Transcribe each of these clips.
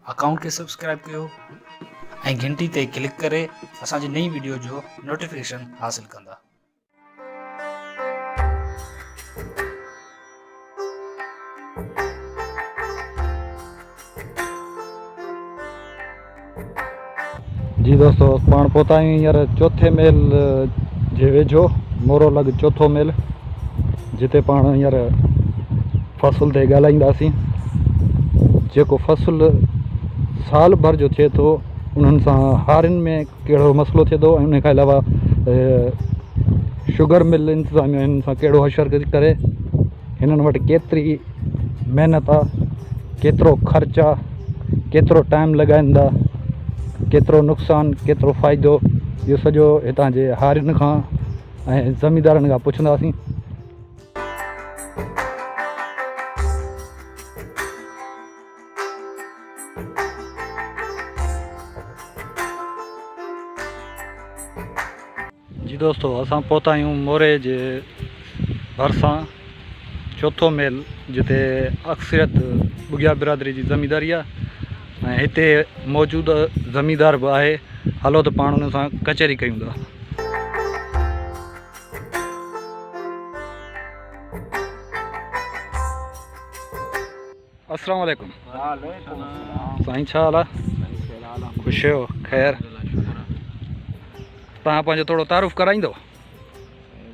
Account खे subscribe कयो ऐं घंटी ते क्लिक करे असांजी नई वीडियो जो नोटिफिकेशन हासिल कंदा। जी दोस्तों, पाण पहुता आहियूं हींअर चौथे मेल जे वेझो मोरो लॻ चौथो मेल, जिते पाण हींअर फ़सुल ते ॻाल्हाईंदासीं। जेको फ़सुलु साल भर जो थिए थो, उन्हनि सां हारियुनि में कहिड़ो मसइलो थिए थो, ऐं उन खां अलावा शुगर मिल इंतिज़ाम हिन सां कहिड़ो असरु करे, हिननि वटि केतिरी महिनत आहे, केतिरो ख़र्चु आहे, केतिरो टाइम लॻाईंदा, केतिरो नुक़सानु, केतिरो फ़ाइदो, इहो सॼो हितां जे हारियुनि खां ऐं ज़मींदारनि खां पुछंदासीं। जी दोस्तों, असां पहुता आहियूं मोरे जे भरिसां चौथो मेल, जिते अक्सरियत बुगिया बिरादरी जी ज़मींदारी आहे ऐं हिते मौजूदु ज़मींदार बि आहे। हलो त पाण हुन सां कचहरी कयूं था। अस्सलाम वालेकुम साईं, छा हाल आहे? ख़ुशि आहियो? ख़ैर, तव्हां पंहिंजो थोरो तारुफ़ कराईंदो?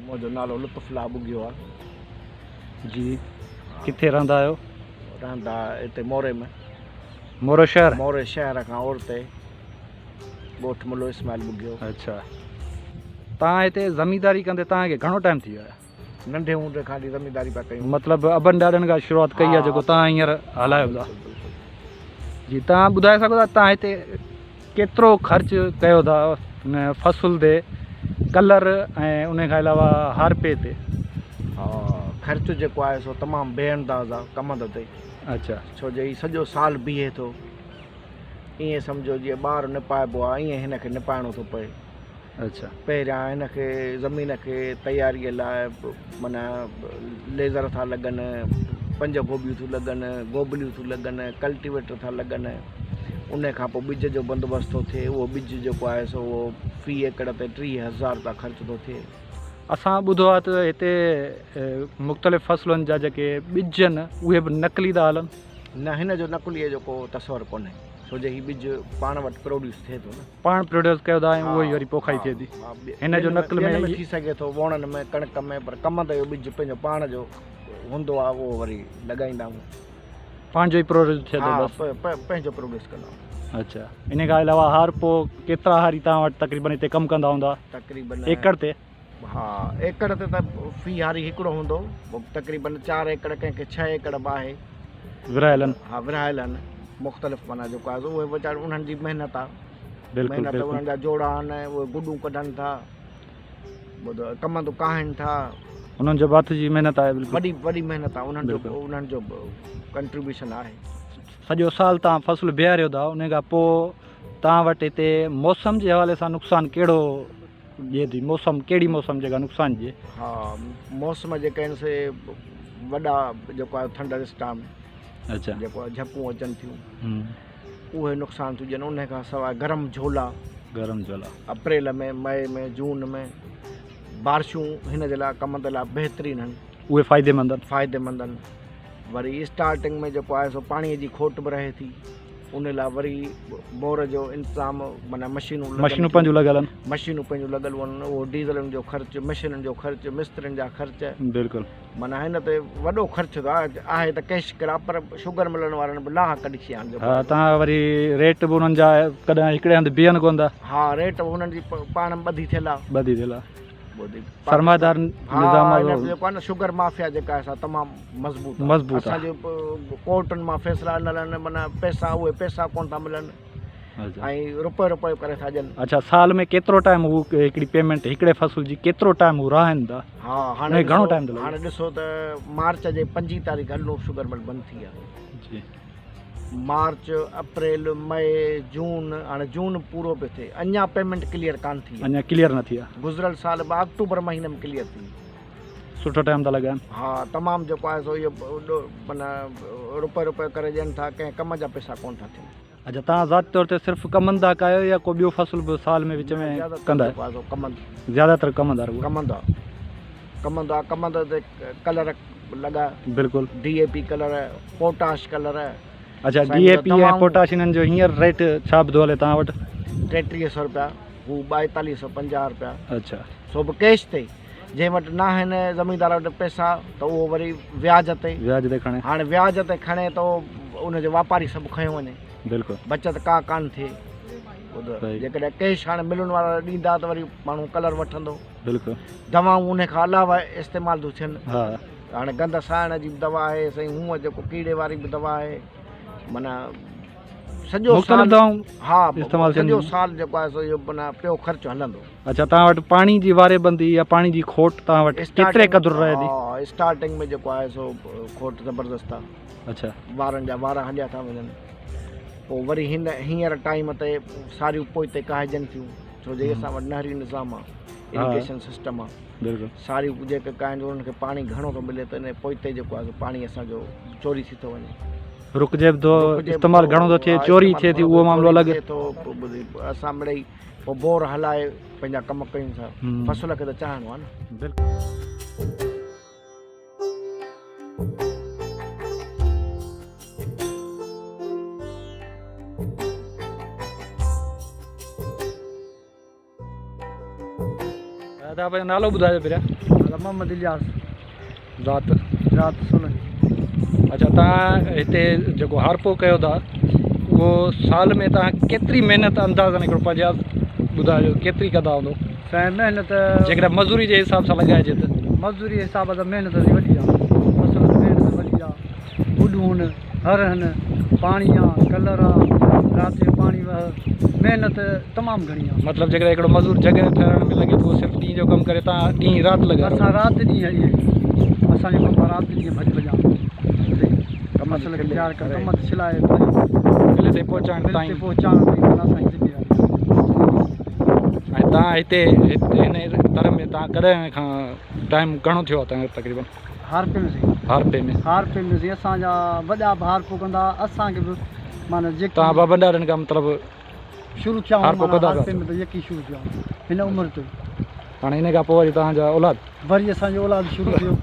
मुंहिंजो नालो लुत्फ़ुल्लाह बुगियो आहे। जी, किथे रहंदा आहियो? रहंदा हिते मोरे में, मोरो शहर? मोरे शहर खां ओरते ॻोठ मुलो इस्माइल बुगियो। अच्छा, तव्हां हिते ज़मींदारी कंदे तव्हांखे घणो टाइम थी वियो आहे? नंढे हूंदे खां ज़मींदारी पिया कयूं। मतिलबु अबनि ॾाॾनि खां शुरूआति कई आहे, जेको तव्हां हींअर हलायो था। जी, तव्हां ॿुधाए सघो था तव्हां हिते केतिरो ख़र्चु कयो था उन फ़सुल ते, कलर ऐं उन खां अलावा हारपे ते? हा, ख़र्चु जेको आहे सो तमामु बेअंदाज़ आहे कमंद ते। अच्छा, छो जो हीउ सॼो साल बीहे थो, ईअं सम्झो जीअं ॿारु निपाइबो आहे, ईअं हिनखे निपाइणो थो पए। अच्छा, पहिरियां हिनखे ज़मीन खे तयारीअ लाइ माना लेज़र था लॻनि, पंज गोभियूं थियूं लॻनि, गोबलियूं थियूं लॻनि, कल्टीवेटर था लॻनि। उन खां पोइ ॿिज जो बंदोबस्तु थो थिए। उहो ॿिज जेको आहे सो उहो फ़ी एकड़ ते 30,000 रुपया ख़र्चु थो थिए। असां ॿुधो आहे त हिते मुख़्तलिफ़ फ़सलुनि जा जेके ॿिज आहिनि उहे बि नकली था हलनि। न, हिन जो नकुलीअ जो को तस्वर कोन्हे, छो जो हीउ ॿिज पाण वटि प्रोड्यूस थिए थो न। पाण प्रोड्यूस कयो था ऐं उहो ई वरी पोखाई थिए थी। हिन जो नकल में थी सघे थो, वणनि में, कणिक में, पर कमंद जो ॿिज पंहिंजो पाण जो हूंदो आहे, उहो वरी लॻाईंदा आहियूं। पंहिंजो ई प्रोड्यूस थिए थो, पंहिंजो प्रोड्यूस कंदा आहियूं। अच्छा, इन खां अलावा हारपो केतिरा हारी तव्हां वटि तक़रीबन हिते कमु कंदा हूंदा? तक़रीबन एकड़ ते? हा, एकड़ ते त फ़ी हारी हिकिड़ो हूंदो, तक़रीबन 4 एकड़, कंहिंखे 6 एकड़ बि आहे विरहायल आहिनि। हा, विरहायल आहिनि। मुख़्तलिफ़ माना जेको आहे उहे वीचारा उन्हनि जी महिनत आहे। बिल्कुलु महिनत उन्हनि जा जोड़ा आहिनि, उहे गुॾूं कढनि था, कमंद काहिनि था। उन्हनि जो हथ जी महिनत आहे। बिल्कुलु वॾी महिनत आहे उन्हनि जो कंट्रीब्यूशन आहे। सॼो साल तव्हां फ़सुलु बीहारियो था, उन खां पोइ तव्हां वटि हिते मौसम जे हवाले सां नुक़सानु कहिड़ो ॾिए थी? मौसम कहिड़ी मौसम जेका नुक़सानु ॾिए? हा, मौसम जेके आहिनि से वॾा जेको आहे थंडर स्टॉर्म, अच्छा, जेको आहे झपूं अचनि थियूं, उहे नुक़सानु थियूं ॾियनि। उन खां सवाइ गरम झोला, अप्रैल में, मई में, जून में बारिशूं हिन जे लाइ कमंद लाइ बहितरीनु आहिनि, उहे फ़ाइदेमंद आहिनि। वरी स्टार्टिंग में जेको आहे सो पाणीअ जी खोट बि रहे थी, उन लाइ वरी बोर जो इंतिज़ाम, माना मशीनूं पंहिंजूं लॻल आहिनि, मशीनूं पंहिंजूं लॻल आहिनि। उहो डीज़लनि जो ख़र्चु, मशीननि जो ख़र्चु, मिस्त्रियुनि जा ख़र्च, बिल्कुलु माना हिन ते वॾो ख़र्चु आहे त कैश करा, पर शुगर मिलण वारनि बि लाह कढी छॾिया आहिनि। हा, तव्हां वरी रेट बि उन्हनि जा कॾहिं हिकिड़े हंधि बीहनि कोन था। हा, रेट उन्हनि जी पाण ॿधी थियल आहे। सरमादार जेको आहे न, शुगर माफ़िया जेका आहे तमामु मज़बूत आहे। असांजे कोर्टुनि मां फ़ैसिला मिलनि, माना उहे पैसा कोन था मिलनि ऐं रुपयो करे था ॾियनि। अच्छा, साल में केतिरो टाइम हू हिकिड़ी पेमेंट हिकिड़े फ़सुल जी केतिरो टाइम हू रहनि था? हा, हाणे घणो टाइम थो लॻे? हाणे ॾिसो त मार्च जे 5 तारीख़ हलो शुगर मिल बंदि थी आहे। जी, मार्च, अप्रैल, मई, जून, हाणे जून पूरो पियो थिए, अञा पेमेंट क्लियर कान थी आहे। अञा क्लियर न थी आहे। गुज़िरियल साल अक्टूबर महीने में क्लियर थी। सुठो टाइम था लॻाइनि। हा, तमामु जेको आहे सो इहो माना रुपयो करे ॾियनि था, कंहिं कम जा पैसा कोन था थियनि। अच्छा तव्हां ज़ाती तौर ते सिर्फ़ु कमंद था कयो या को ॿियो फसल बि साल में विच में कंदा आहियो? ज़्यादातर कमंद कमंद ते कलर लॻा, बिल्कुलु। DAP colour, potash colour. अच्छा DAP ऐं पोटाश इन्हनि जो हींअर रेट छा ॿुधो हले तव्हां वटि? 3300 रुपया, हू 4250 रुपया। अच्छा सो बि कैश ते, जंहिं वटि न आहिनि ज़मीनदार वटि पैसा त उहो वरी व्याज ते खणे। हाणे व्याज ते खणे त उनजो वापारी सभु खयो वञे, बिल्कुलु बचत का कान थिए। जेकॾहिं कैश हाणे मिलनि वारा ॾींदा त वरी माण्हू कलर वठंदो। बिल्कुलु। दवाऊं उन खां अलावा इस्तेमालु थियूं थियनि। हा हाणे गंद साइण जी बि दवा आहे साईं, हूअं जेको कीड़े वारी बि दवा आहे, माना सॼो साल। हा सॼो साल जेको आहे सो इहो माना पियो ख़र्चु हलंदो। अच्छा तव्हां वटि पाणी जी वारेबंदी या पाणी जी खोट तव्हां वटि केतिरे क़दुरु रहे थी? स्टार्टिंग में जेको आहे सो खोट ज़बरदस्त आहे। अच्छा वारनि जा वार हलिया था वञनि, पोइ वरी हींअर टाइम ते सारियूं पोइ ते काहिजनि थियूं, छो जो असां वटि नहरी निज़ाम आहे, इरिगेशन सिस्टम आहे। बिल्कुलु। सारियूं जेके काहिनि उन्हनि खे पाणी घणो थो मिले त इन पोइ ते जेको आहे पाणी असांजो चोरी थी थो वञे। रुकजे बि थो, इस्तेमालु घणो थो थिए, चोरी थिए थी, उहो मामिलो अलॻि। असां मिड़ई पोइ बोर हलाए पंहिंजा कम कयूं था, फसल खे त चाहणो आहे न। बिल्कुलु। दादा पंहिंजो नालो ॿुधायो पहिरियां। मोहम्मद इलियास, ज़ात सोलह। अच्छा तव्हां हिते जेको हारपो कयो था उहो साल में तव्हां केतिरी महिनत अंदाज़न हिकिड़ो पंहिंजा ॿुधायो केतिरी कंदा हूंदो? साईं महिनत जेकॾहिं मज़ूरी जे हिसाब सां लॻाइजे त? मज़दूरी जे हिसाब सां महिनत वॾी आहे, फसल महिनत वॾी आहे। गुॾूं हर पाणी आहे, कलर आहे, राति जो पाणी महिनत तमामु घणी आहे। मतिलबु जेकॾहिं हिकिड़ो मज़दूर जॻह ठहिण में लॻे त उहो सिर्फ़ु ॾींहं जो कमु करे, तव्हां ॾींहुं राति लॻायो? असां राति ॾींहुं हली असांजो कमु राति ॾींहुं भॼा फसल खे तयारु करे कम सिलाए मिले ते पहुचाइण ताईं। ऐं तव्हां हिते हिन तरह में तव्हां कॾहिं खां टाइम घणो थियो आहे तव्हांजो तक़रीबन? हारपे में असांजा वॾा हारपो कंदा, असांखे बि माना जेके तव्हां बाबा ॾाॾनि खां मतिलबु शुरू थिया हारपे में त यकी शुरू थियो हिन उमिरि ते। हाणे हिन खां पोइ वरी तव्हांजा औलाद? वरी असांजो औलाद शुरू थियो,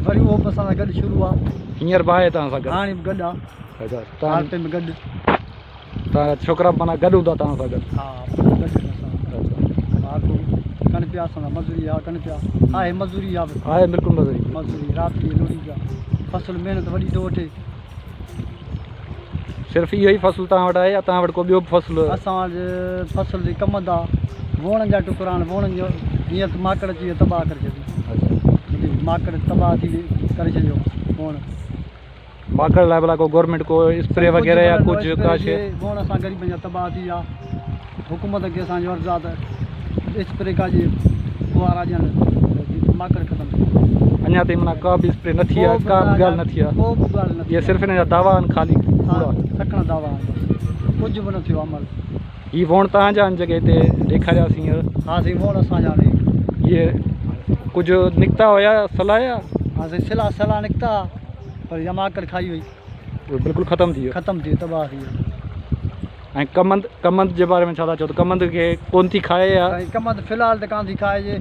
वरी उहो बि असां सां गॾु शुरू आहे। हींअर बि आहे तव्हां सां गॾु? हाणे बि गॾु आहे। अच्छा हारपे में गॾु तव्हां छोकिरा माना गॾु हूंदा तव्हां सां गॾु? हा गॾु कनि पिया असां मज़ूरी आहे, कनि पिया आहे मज़ूरी आहे बिल्कुलु मज़ूरी राति जी लोड़ी जा फसल महिनत वॾी थो वठे। सिर्फ़ु इहो ई फसल तव्हां वटि आहे या तव्हां वटि को ॿियो फसल? असां वटि फसल जी कमंद आहे, वणनि जा टुकड़ा आहिनि, वणनि जो हीअं माकड़ अची तबाह करे छॾी, माकड़ तबाह थी करे छॾियो वण। माकड़ लाइ भला को गवर्नमेंट को स्प्रे वग़ैरह या कुझु का शइ? वण असां ग़रीबनि जा तबाह थी विया, हुकूमत खे असांजो अर्ज़ु आहे त स्प्रे काजे फुआरा ॾियनि, माकड़ ख़तमु। अञा ताईं माना का बि स्प्रे न थी आहे, का बि ॻाल्हि न थी आहे? को बि ॻाल्हि न थी, इहे सिर्फ़ु हिन जा दावा आहिनि ख़ाली? सखण दावा आहिनि, कुझु बि न थियो अमल। हीअ वण तव्हांजा आहिनि जॻह ते ॾेखारियासीं हींअर? हा साईं वण असांजा आहिनि। इहे कुझु निकिता हुया सलाह? हा साईं सलाह निकिता, पर इहा माकड़ खाई वई, बिल्कुलु ख़तमु थी वियो, तबाह थी वियो। ऐं कमंद जे बारे में छा था चओ? त कमंद खे कोन थी खाए या? कमंद फ़िलहालु त कान थी खाइजे,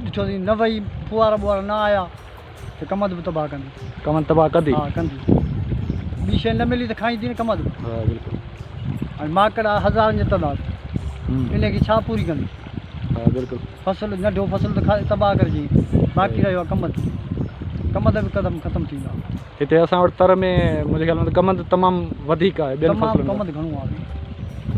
ॾिठो थी न वई फुआरा ॿुआरा न आया त कमंद बि तबाह कंदी। कमंद तबाह कंदी? हा कंदी, ॿी शइ न मिली त खाईंदी न कमंद। हा बिल्कुलु। ऐं माकड़ आहे हज़ारनि जी तइदाद, इनखे छा पूरी कंदी? हा बिल्कुलु। फसल नंढो फसल त खा तबाह करिजे, बाक़ी रहियो आहे कमंद बि ख़तमु थींदा। हिते असां वटि तर में मुंहिंजे ख़्याल में कमंद तमामु वधीक आहे ॿियनि फसलुनि कमंद घणो आहे।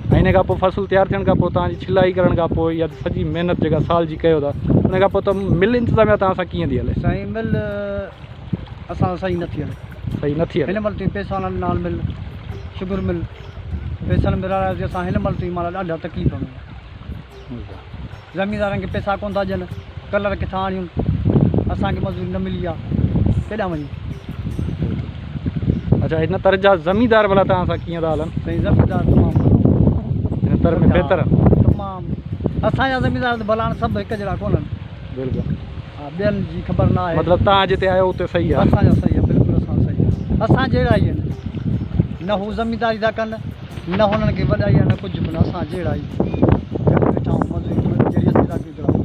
ऐं हिन खां पोइ फसल तयारु थियण खां पोइ तव्हांजी छिलाई करण खां पोइ या सॼी महिनत जेका साल जी कयो था उन खां पोइ त मिल इंतिज़ामिया तव्हां सां कीअं थी हले? साईं मिल असां सही नथी हले, सही नथी हले। हिन महिल ताईं पैसा नाल मिल, शुगर मिल, पैसनि में रहियासीं असां हिन महिल ताईं माना ॾाढा तकलीफ़ में। ज़मीनदारनि खे पैसा कोन था ॾियनि, कलर किथां आणियूं, असांखे मज़दूरी न मिली आहे, केॾां वञूं? अच्छा हिन तरह जा ज़मीनदार भला तव्हां सां कीअं था हलनि? साईं ज़मीनदार तमामु हिन तरह में बहितर तमामु, असांजा ज़मीनदार त भला सभु हिकु जहिड़ा कोन्हनि। बिल्कुलु। हा ॿियनि जी ख़बर न आहे। मतिलबु तव्हां जिते आहियो उते सही आहे? असांजा सही आहे, बिल्कुलु असां सही आहे, असां जहिड़ा ई आहिनि, न हू ज़मीनदारी था कनि न हुननि खे वॾाई आहे न कुझु बि न असां जहिड़ा ई वेठा आहियूं मज़ूरी जहिड़ी असीं राखी करा